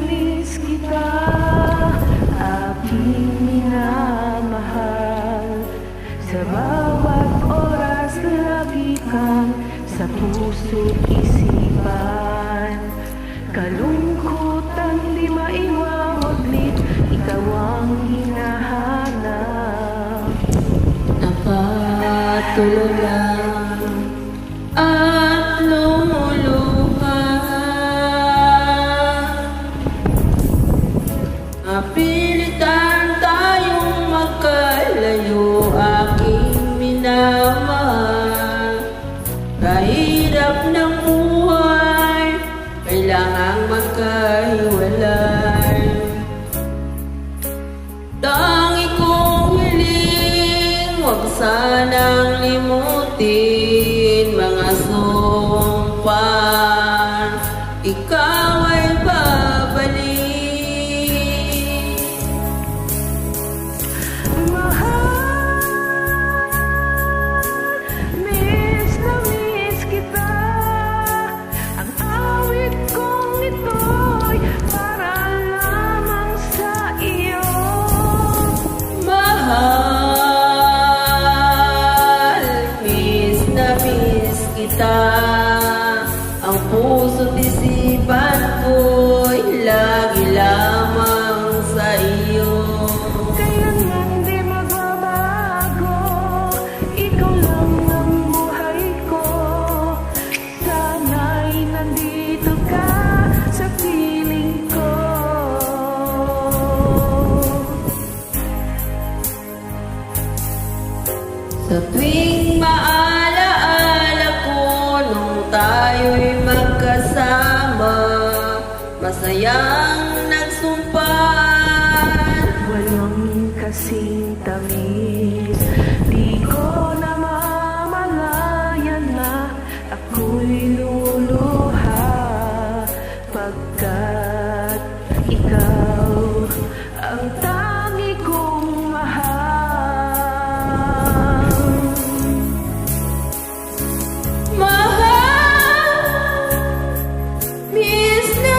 miss kita, aking minamahal. Sa bawat oras lagi kang sa puso't isipan. Kalungkutan di maiwawaglit, ikaw ang hinahanap. Napatuloy lang at lumuluha, napilitan tayong magkalayo, aking minamahal. Kahirap ng buhay, kailangang magkahiwalay. Tangi kong hiling, huwag sanang limutin mga sumpan, ikaw ay babalik. Mahal, miss na miss kita. Ang awit kong ito'y para lamang sa iyo. Mahal, miss na miss kita. Ang puso't isipan ko'y lagi lamang sa iyo. Kaya nga hindi magbabago, ikaw lang ang buhay ko. Sana'y nandito ka sa piling ko. Sa tuwing maalaala ko nung tayo'y magkasama, masayang nagsumpan. Walang kasing tamis, di ko namamalayan na ako'y luluha, pagkat ikaw ang tangi kong mahal. Mahal, miss na